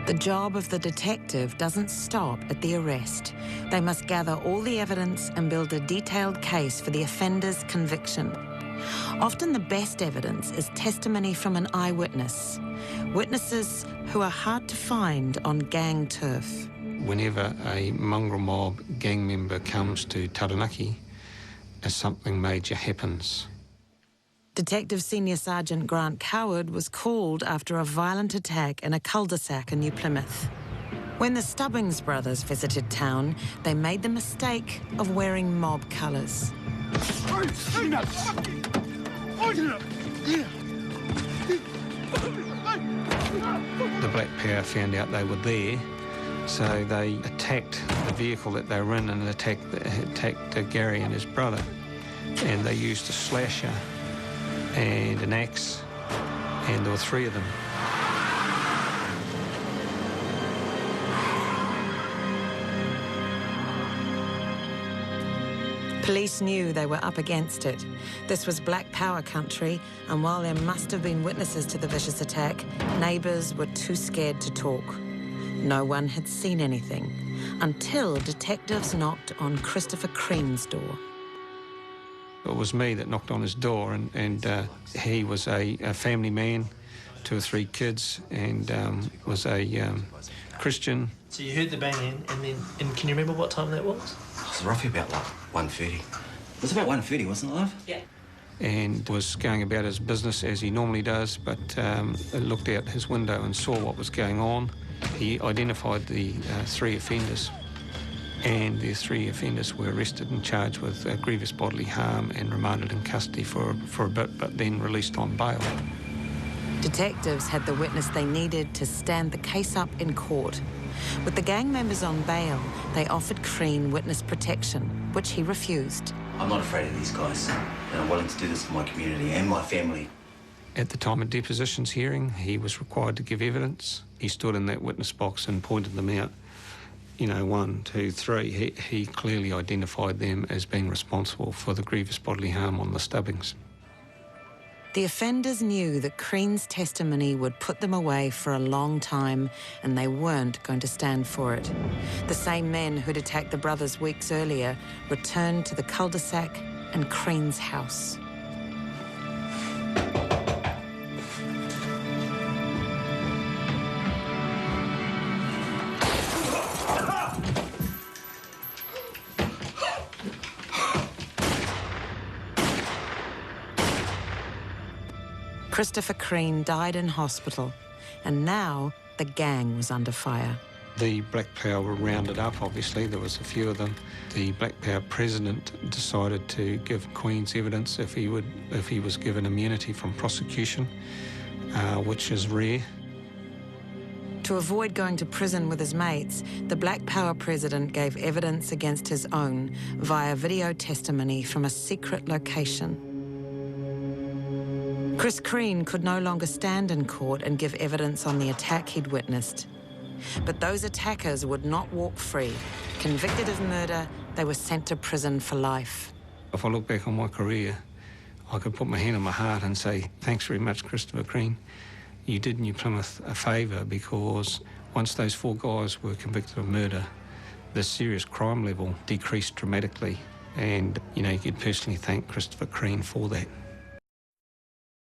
The job of the detective doesn't stop at the arrest. They must gather all the evidence and build a detailed case for the offender's conviction. Often the best evidence is testimony from an eyewitness, witnesses who are hard to find on gang turf. Whenever a mongrel mob gang member comes to Taranaki, something major happens. Detective Senior Sergeant Grant Coward was called after a violent attack in a cul-de-sac in New Plymouth. When the Stubbings brothers visited town, they made the mistake of wearing mob colours. The Black Power found out they were there, so they attacked the vehicle that they were in and attacked Gary and his brother. And they used a slasher and an axe, and there were 3 of them. Police knew they were up against it. This was Black Power country, and while there must have been witnesses to the vicious attack, neighbours were too scared to talk. No one had seen anything until detectives knocked on Christopher Crean's door. It was me that knocked on his door, and he was a family man, 2 or 3 kids, and was a Christian. So you heard the banging, and can you remember what time that was? It was roughly about like 1:30. It was about 1:30, wasn't it, love? Yeah. And was going about his business as he normally does, but looked out his window and saw what was going on. He identified the 3 offenders, and the 3 offenders were arrested and charged with grievous bodily harm and remanded in custody for a bit, but then released on bail. Detectives had the witness they needed to stand the case up in court. With the gang members on bail, they offered Crean witness protection, which he refused. I'm not afraid of these guys, and I'm willing to do this for my community and my family. At the time of depositions hearing, he was required to give evidence. He stood in that witness box and pointed them out. You know, 1, 2, 3. He clearly identified them as being responsible for the grievous bodily harm on the Stubbings. The offenders knew that Crean's testimony would put them away for a long time, and they weren't going to stand for it. The same men who'd attacked the brothers weeks earlier returned to the cul-de-sac and Crean's house. Christopher Crean died in hospital, and now the gang was under fire. The Black Power were rounded up, obviously. There was a few of them. The Black Power president decided to give Queen's evidence if he was given immunity from prosecution, which is rare. To avoid going to prison with his mates, the Black Power president gave evidence against his own via video testimony from a secret location. Chris Crean could no longer stand in court and give evidence on the attack he'd witnessed. But those attackers would not walk free. Convicted of murder, they were sent to prison for life. If I look back on my career, I could put my hand on my heart and say, thanks very much, Christopher Crean. You did New Plymouth a favour, because once those 4 guys were convicted of murder, the serious crime level decreased dramatically. And, you know, you could personally thank Christopher Crean for that.